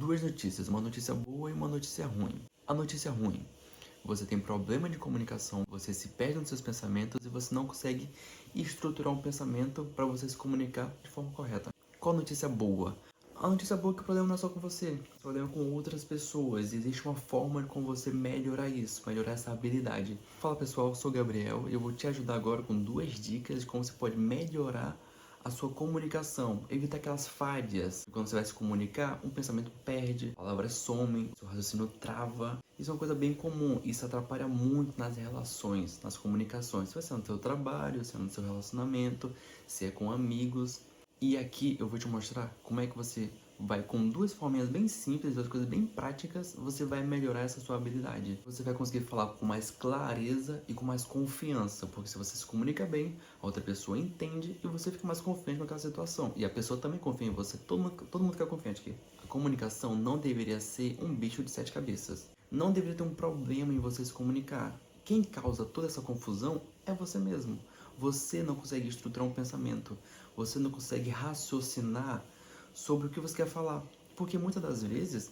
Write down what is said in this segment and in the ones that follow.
duas notícias, uma notícia boa e uma notícia ruim. A notícia ruim: você tem problema de comunicação, você se perde nos seus pensamentos e você não consegue estruturar um pensamento para você se comunicar de forma correta. Qual a notícia boa? A notícia boa é que o problema não é só com você, o problema é com outras pessoas. Existe uma forma de como você melhorar isso, melhorar essa habilidade. Fala pessoal, eu sou o Gabriel e eu vou te ajudar agora com duas dicas de como você pode melhorar a sua comunicação, evitar aquelas falhas. Quando você vai se comunicar, um pensamento perde, palavras somem, seu raciocínio trava. Isso é uma coisa bem comum, isso atrapalha muito nas relações, nas comunicações. Se vai ser no seu trabalho, se é no seu relacionamento, se é com amigos. E aqui eu vou te mostrar como é que você vai, com duas forminhas bem simples, duas coisas bem práticas, você vai melhorar essa sua habilidade. Você vai conseguir falar com mais clareza e com mais confiança, porque se você se comunica bem, a outra pessoa entende e você fica mais confiante naquela situação. E a pessoa também confia em você, todo mundo fica confiante aqui. A comunicação não deveria ser um bicho de sete cabeças. Não deveria ter um problema em você se comunicar. Quem causa toda essa confusão é você mesmo. Você não consegue estruturar um pensamento. Você não consegue raciocinar sobre o que você quer falar. Porque muitas das vezes,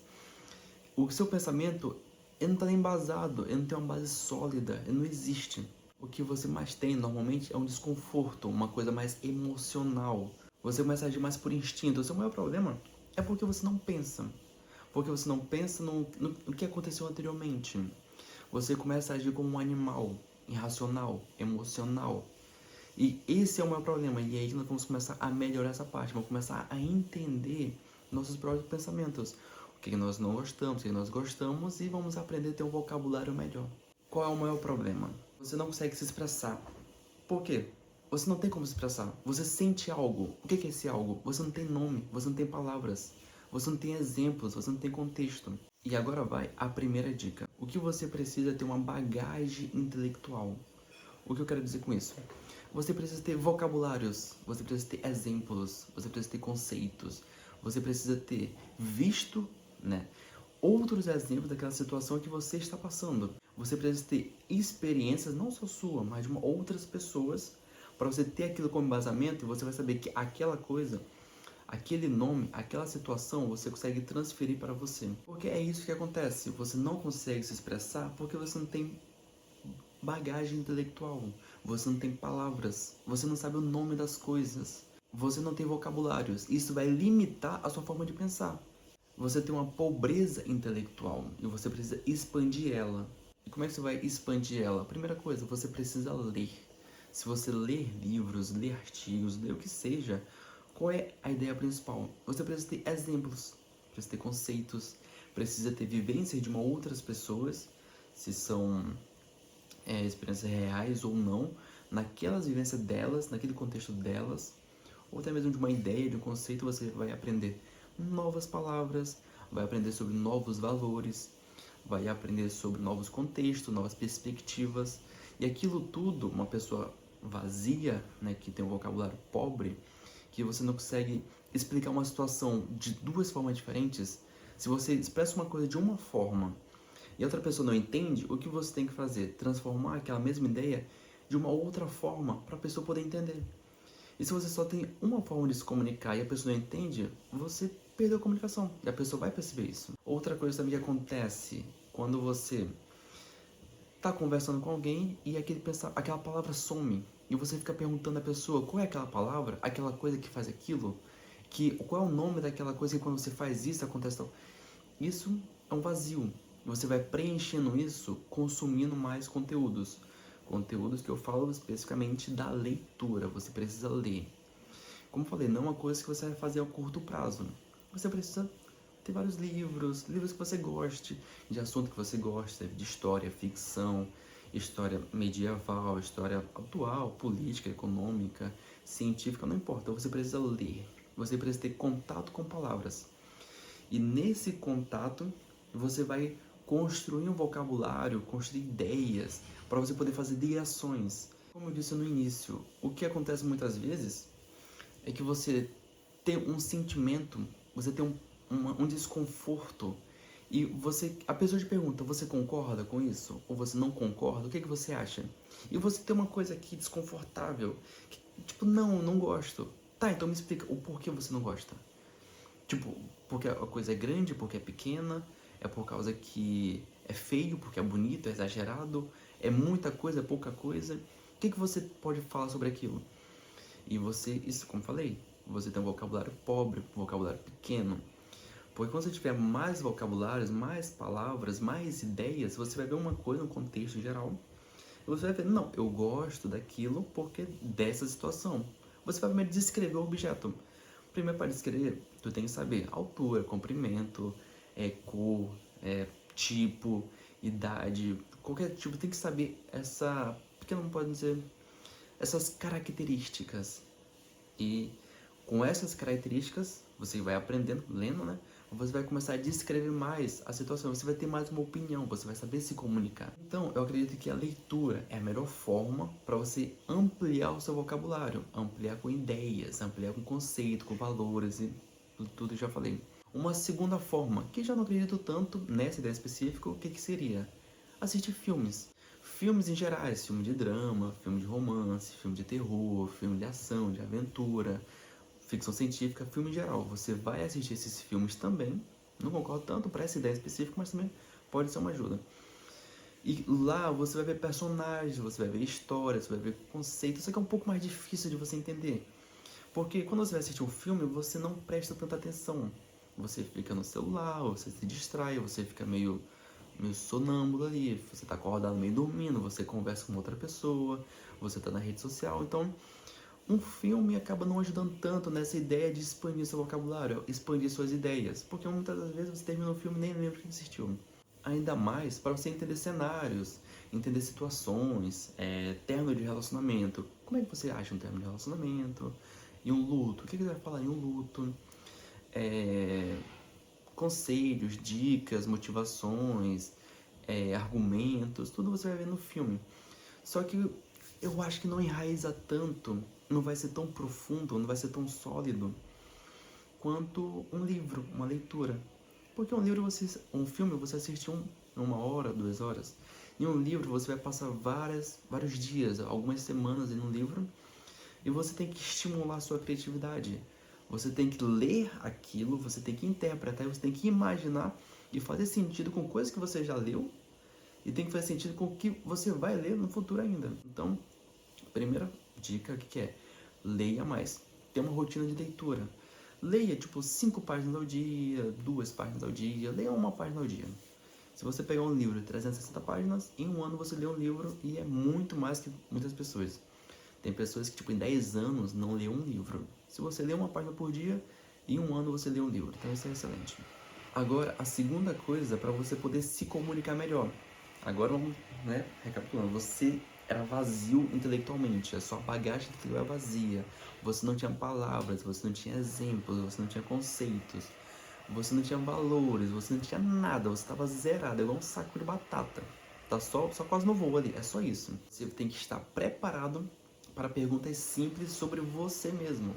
o seu pensamento ele não está nem embasado, ele não tem uma base sólida, ele não existe. O que você mais tem normalmente é um desconforto, uma coisa mais emocional. Você começa a agir mais por instinto. O seu maior problema é porque você não pensa. Porque você não pensa no que aconteceu anteriormente. Você começa a agir como um animal, irracional, emocional. E esse é o meu problema. E aí nós vamos começar a melhorar essa parte. Vamos começar a entender nossos próprios pensamentos. O que nós não gostamos, o que nós gostamos. E vamos aprender a ter um vocabulário melhor. Qual é o maior problema? Você não consegue se expressar. Por quê? Você não tem como se expressar. Você sente algo. O que é esse algo? Você não tem nome. Você não tem palavras. Você não tem exemplos. Você não tem contexto. E agora vai a primeira dica. O que você precisa é ter uma bagagem intelectual. O que eu quero dizer com isso? Você precisa ter vocabulários, você precisa ter exemplos, você precisa ter conceitos, você precisa ter visto, outros exemplos daquela situação que você está passando. Você precisa ter experiências, não só sua, mas de outras pessoas, para você ter aquilo como embasamento e você vai saber que aquela coisa, aquele nome, aquela situação, você consegue transferir para você. Porque é isso que acontece, você não consegue se expressar porque você não tem bagagem intelectual, você não tem palavras, você não sabe o nome das coisas, você não tem vocabulários. Isso vai limitar a sua forma de pensar. Você tem uma pobreza intelectual e você precisa expandir ela. E como é que você vai expandir ela? Primeira coisa, você precisa ler. Se você ler livros, ler artigos, ler o que seja, qual é a ideia principal? Você precisa ter exemplos, precisa ter conceitos, precisa ter vivências de outras pessoas, se são experiências reais ou não, naquelas vivências delas, naquele contexto delas, ou até mesmo de uma ideia, de um conceito, você vai aprender novas palavras, vai aprender sobre novos valores, vai aprender sobre novos contextos, novas perspectivas, e aquilo tudo, uma pessoa vazia, que tem um vocabulário pobre, que você não consegue explicar uma situação de duas formas diferentes, se você expressa uma coisa de uma forma e outra pessoa não entende, o que você tem que fazer? Transformar aquela mesma ideia de uma outra forma para a pessoa poder entender. E se você só tem uma forma de se comunicar e a pessoa não entende, você perdeu a comunicação e a pessoa vai perceber isso. Outra coisa também que acontece quando você está conversando com alguém e aquela palavra some e você fica perguntando à pessoa qual é aquela palavra, aquela coisa que faz aquilo, qual é o nome daquela coisa que quando você faz isso acontece tal. Isso é um vazio. E você vai preenchendo isso consumindo mais conteúdos. Conteúdos que eu falo especificamente da leitura. Você precisa ler. Como eu falei, não é uma coisa que você vai fazer a curto prazo. Você precisa ter vários livros que você goste, de assunto que você gosta, de história, ficção, história medieval, história atual, política, econômica, científica, não importa. Você precisa ler. Você precisa ter contato com palavras. E nesse contato, você vai construir um vocabulário, construir ideias, para você poder fazer ligações. Como eu disse no início, o que acontece muitas vezes é que você tem um sentimento, você tem um desconforto, e a pessoa te pergunta, você concorda com isso? Ou você não concorda? O que você acha? E você tem uma coisa aqui desconfortável, que, tipo, não gosto. Tá, então me explica o porquê você não gosta. Tipo, porque a coisa é grande, porque é pequena, é por causa que é feio, porque é bonito, é exagerado, é muita coisa, é pouca coisa. O que você pode falar sobre aquilo? E você, isso como falei, você tem um vocabulário pobre, um vocabulário pequeno. Porque quando você tiver mais vocabulários, mais palavras, mais ideias, você vai ver uma coisa, um contexto geral. E você vai ver, não, eu gosto daquilo porque dessa situação. Você vai primeiro descrever o objeto. Primeiro, para descrever, tu tem que saber altura, comprimento, cor, tipo, idade, qualquer tipo. Tem que saber essa, porque não pode dizer, essas características. E com essas características, você vai aprendendo, lendo, né? Você vai começar a descrever mais a situação, você vai ter mais uma opinião, você vai saber se comunicar. Então, eu acredito que a leitura é a melhor forma para você ampliar o seu vocabulário, ampliar com ideias, ampliar com conceito, com valores e tudo que já falei. Uma segunda forma, que já não acredito tanto nessa ideia específica, o que seria? Assistir filmes. Filmes em gerais, filme de drama, filme de romance, filme de terror, filme de ação, de aventura, ficção científica, filme em geral. Você vai assistir esses filmes também. Não concordo tanto para essa ideia específica, mas também pode ser uma ajuda. E lá você vai ver personagens, você vai ver histórias, você vai ver conceitos. Isso aqui é um pouco mais difícil de você entender. Porque quando você vai assistir um filme, você não presta tanta atenção. Você fica no celular, você se distrai, você fica meio sonâmbulo ali, você tá acordado meio dormindo, você conversa com outra pessoa, você tá na rede social. Então, um filme acaba não ajudando tanto nessa ideia de expandir seu vocabulário, expandir suas ideias, porque muitas das vezes você termina o filme e nem lembra que assistiu. Ainda mais para você entender cenários, entender situações, término de relacionamento. Como é que você acha um término de relacionamento? E um luto? O que você vai falar em um luto? Conselhos, dicas, motivações, argumentos, tudo você vai ver no filme. Só que eu acho que não enraiza tanto, não vai ser tão profundo, não vai ser tão sólido quanto um livro, uma leitura. Porque um filme você assiste uma hora, 2 horas. Em um livro você vai passar vários dias, algumas semanas em um livro, e você tem que estimular a sua criatividade. Você tem que ler aquilo, você tem que interpretar, você tem que imaginar e fazer sentido com coisas que você já leu e tem que fazer sentido com o que você vai ler no futuro ainda. Então, primeira dica, o que é? Leia mais. Tenha uma rotina de leitura. Leia, tipo, 5 páginas ao dia, 2 páginas ao dia, leia uma página ao dia. Se você pegar um livro de 360 páginas, em um ano você lê um livro e é muito mais que muitas pessoas. Tem pessoas que, tipo, em 10 anos não lê um livro. Se você lê uma página por dia, em um ano você lê um livro. Então isso é excelente. Agora, a segunda coisa para você poder se comunicar melhor. Agora vamos, né, recapitulando. Você era vazio intelectualmente, a sua bagagem intelectual é vazia. Você não tinha palavras, você não tinha exemplos, você não tinha conceitos, você não tinha valores, você não tinha nada, você estava zerado, igual um saco de batata. Tá só quase no voo ali, é só isso. Você tem que estar preparado para perguntas simples sobre você mesmo.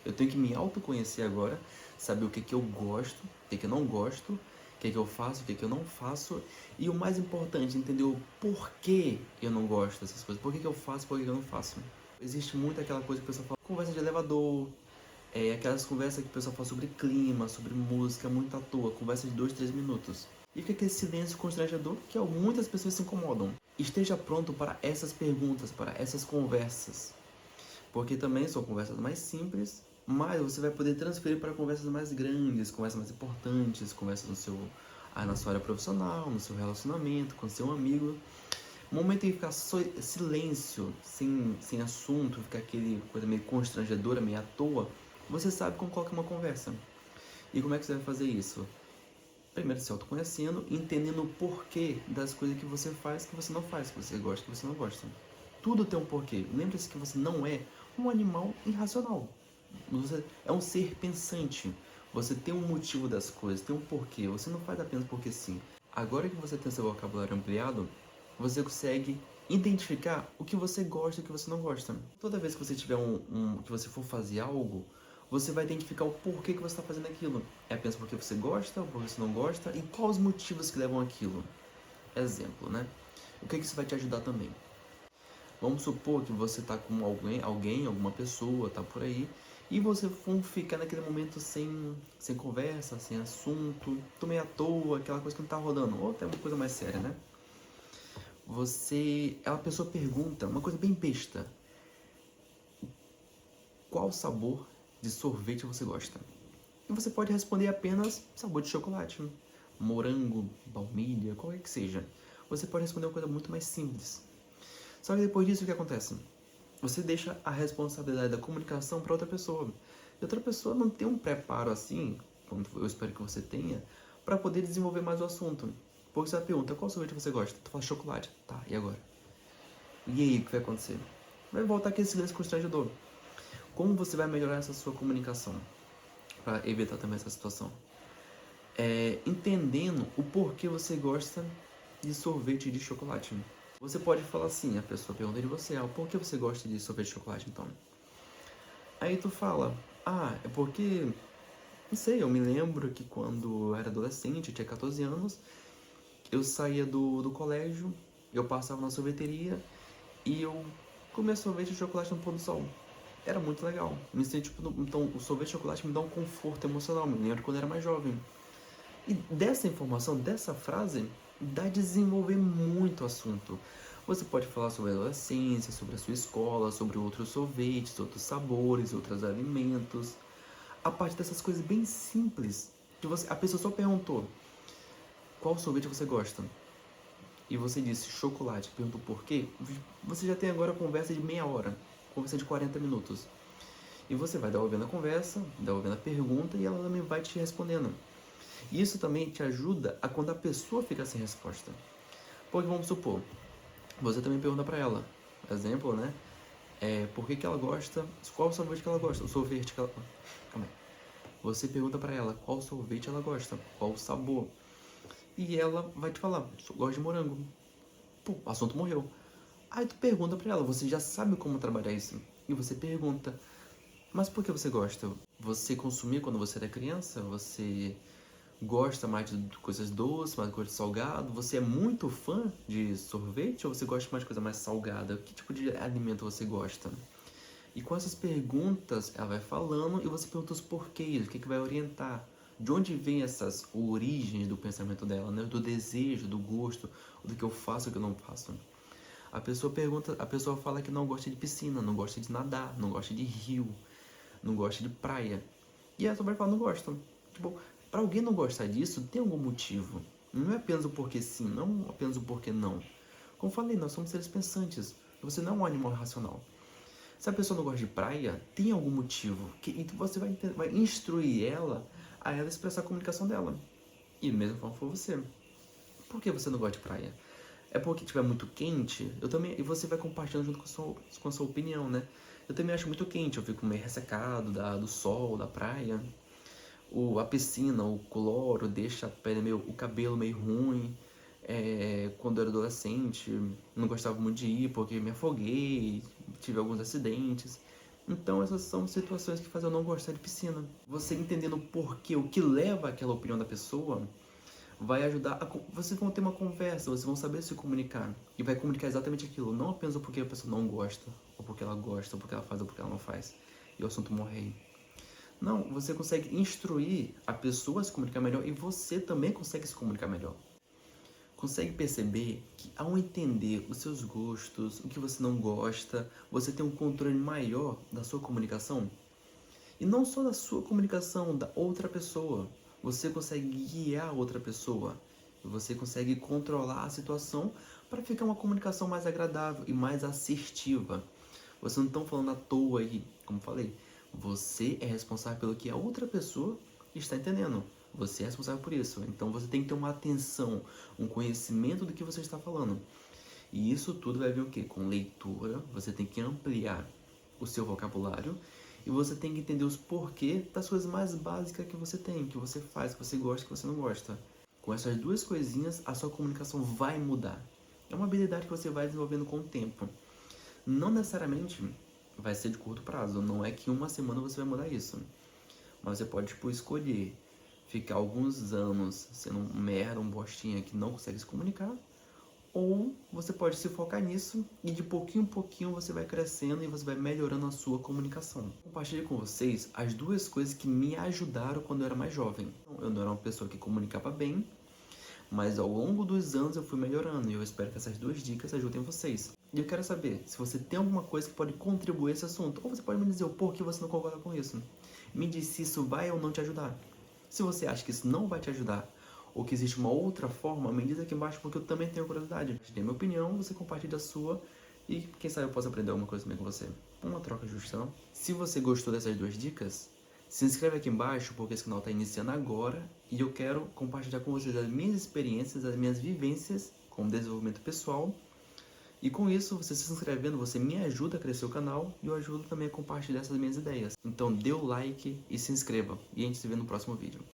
Eu tenho que me autoconhecer agora, saber o que eu gosto, o que eu não gosto, o que eu faço, o que eu não faço. E o mais importante, entender o porquê eu não gosto dessas coisas. Por que eu faço, por que eu não faço. Existe muito aquela coisa que o pessoal fala, conversa de elevador, aquelas conversas que o pessoal fala sobre clima, sobre música, muito à toa, conversa de 2, 3 minutos. E fica aquele silêncio constrangedor que muitas pessoas se incomodam. Esteja pronto para essas perguntas, para essas conversas. Porque também são conversas mais simples, mas você vai poder transferir para conversas mais grandes, conversas mais importantes, conversas na sua área profissional, no seu relacionamento, com seu amigo. No momento em que ficar silêncio, sem assunto, ficar aquele coisa meio constrangedora, meio à toa, você sabe como coloca uma conversa. E como é que você vai fazer isso? Primeiro se autoconhecendo, entendendo o porquê das coisas que você faz, que você não faz, que você gosta, que você não gosta. Tudo tem um porquê. Lembre-se que você não é um animal irracional. Você é um ser pensante. Você tem um motivo das coisas, tem um porquê. Você não faz apenas porque sim. Agora que você tem seu vocabulário ampliado, você consegue identificar o que você gosta e o que você não gosta. Toda vez que você tiver que você for fazer algo, você vai identificar o porquê que você está fazendo aquilo. É apenas porque você gosta, ou porque você não gosta, e quais os motivos que levam aquilo. Exemplo, né? O que isso vai te ajudar também? Vamos supor que você está com alguém, alguma pessoa, está por aí, e você for ficar naquele momento sem conversa, sem assunto, tô meio à toa, aquela coisa que não tá rolando, ou até uma coisa mais séria, né? A pessoa pergunta uma coisa bem besta: qual sabor de sorvete você gosta? E você pode responder apenas sabor de chocolate, morango, baunilha, qualquer que seja. Você pode responder uma coisa muito mais simples. Só que depois disso, o que acontece? Você deixa a responsabilidade da comunicação para outra pessoa. E outra pessoa não tem um preparo assim, como eu espero que você tenha, para poder desenvolver mais o assunto. Porque você pergunta: qual sorvete você gosta? Tu fala chocolate. Tá, e agora? E aí, o que vai acontecer? Vai voltar aquele silêncio constrangedor. Como você vai melhorar essa sua comunicação para evitar também essa situação? Entendendo o porquê você gosta de sorvete de chocolate. Você pode falar assim, a pessoa pergunta de você: por que você gosta de sorvete de chocolate então? Aí tu fala: é porque, não sei, eu me lembro que quando eu era adolescente, eu tinha 14 anos, eu saía do colégio, eu passava na sorveteria e eu comia sorvete de chocolate no pôr do sol. Era muito legal. Me senti, então, o sorvete de chocolate me dá um conforto emocional, me lembro quando eu era mais jovem. E dessa informação, dessa frase, dá a desenvolver muito assunto. Você pode falar sobre a adolescência, sobre a sua escola, sobre outros sorvetes, outros sabores, outros alimentos. A partir dessas coisas bem simples, que a pessoa só perguntou: qual sorvete você gosta? E você disse chocolate, perguntou por quê? Você já tem agora a conversa de meia hora, conversa de 40 minutos. E você vai dar ouvindo a conversa, dar ouvindo a pergunta e ela também vai te respondendo. Isso também te ajuda a quando a pessoa fica sem resposta. Porque vamos supor, você também pergunta pra ela, exemplo, né? Por que ela gosta, qual sorvete que ela gosta, o sorvete que ela... Calma aí. Você pergunta pra ela qual sorvete ela gosta, qual o sabor. E ela vai te falar: gosto de morango. Pô, o assunto morreu. Aí tu pergunta pra ela, você já sabe como trabalhar isso. E você pergunta: mas por que você gosta? Você consumia quando você era criança? Você gosta mais de coisas doces, mais de coisa salgada? Você é muito fã de sorvete ou você gosta mais de coisa mais salgada? Que tipo de alimento você gosta? E com essas perguntas, ela vai falando e você pergunta os porquês, o que vai orientar. De onde vem essas origens do pensamento dela, né? Do desejo, do gosto, do que eu faço e o que eu não faço. A pessoa fala que não gosta de piscina, não gosta de nadar, não gosta de rio, não gosta de praia. E ela só vai falar: não gosta. Tipo, pra alguém não gostar disso, tem algum motivo. Não é apenas o porquê sim, não apenas o porquê não. Como falei, nós somos seres pensantes. Você não é um animal racional. Se a pessoa não gosta de praia, tem algum motivo. Então você vai instruir ela expressar a comunicação dela. E da mesma forma for você. Por que você não gosta de praia? É porque estiver muito quente, e você vai compartilhando junto com a sua opinião, né? Eu também acho muito quente, eu fico meio ressecado do sol, da praia. A piscina, o cloro deixa o cabelo meio ruim. Quando eu era adolescente, não gostava muito de ir porque me afoguei, tive alguns acidentes. Então essas são situações que fazem eu não gostar de piscina. Você entendendo o porquê, o que leva àquela opinião da pessoa, vai ajudar vocês vão ter uma conversa, vocês vão saber se comunicar. E vai comunicar exatamente aquilo, não apenas o porquê a pessoa não gosta, ou porque ela gosta, ou porque ela faz, ou porque ela não faz. E o assunto morre aí. Não, você consegue instruir a pessoa a se comunicar melhor e você também consegue se comunicar melhor. Consegue perceber que ao entender os seus gostos, o que você não gosta, você tem um controle maior da sua comunicação? E não só da sua comunicação, da outra pessoa. Você consegue guiar a outra pessoa. Você consegue controlar a situação para ficar uma comunicação mais agradável e mais assertiva. Vocês não estão falando à toa aí, como falei. Você é responsável pelo que a outra pessoa está entendendo. Você é responsável por isso. Então você tem que ter uma atenção, um conhecimento do que você está falando. E isso tudo vai vir o quê? Com leitura, você tem que ampliar o seu vocabulário e você tem que entender os porquês das coisas mais básicas que você tem, que você faz, que você gosta, que você não gosta. Com essas duas coisinhas, a sua comunicação vai mudar. É uma habilidade que você vai desenvolvendo com o tempo. Não necessariamente vai ser de curto prazo, não é que em uma semana você vai mudar isso. Mas você pode, escolher ficar alguns anos sendo um merda, um bostinha que não consegue se comunicar, ou você pode se focar nisso e de pouquinho em pouquinho você vai crescendo e você vai melhorando a sua comunicação. Compartilho com vocês as duas coisas que me ajudaram quando eu era mais jovem. Eu não era uma pessoa que comunicava bem, mas ao longo dos anos eu fui melhorando e eu espero que essas duas dicas ajudem vocês. E eu quero saber se você tem alguma coisa que pode contribuir esse assunto, ou você pode me dizer o porquê você não concorda com isso. Me diz se isso vai ou não te ajudar. Se você acha que isso não vai te ajudar, ou que existe uma outra forma, me diz aqui embaixo porque eu também tenho curiosidade. Dê minha opinião, você compartilha a sua e quem sabe eu posso aprender alguma coisa também com você. Uma troca justa, não? Se você gostou dessas duas dicas, se inscreve aqui embaixo porque esse canal está iniciando agora e eu quero compartilhar com vocês as minhas experiências, as minhas vivências com desenvolvimento pessoal. E com isso, você se inscrevendo, você me ajuda a crescer o canal e eu ajudo também a compartilhar essas minhas ideias. Então dê o like e se inscreva. E a gente se vê no próximo vídeo.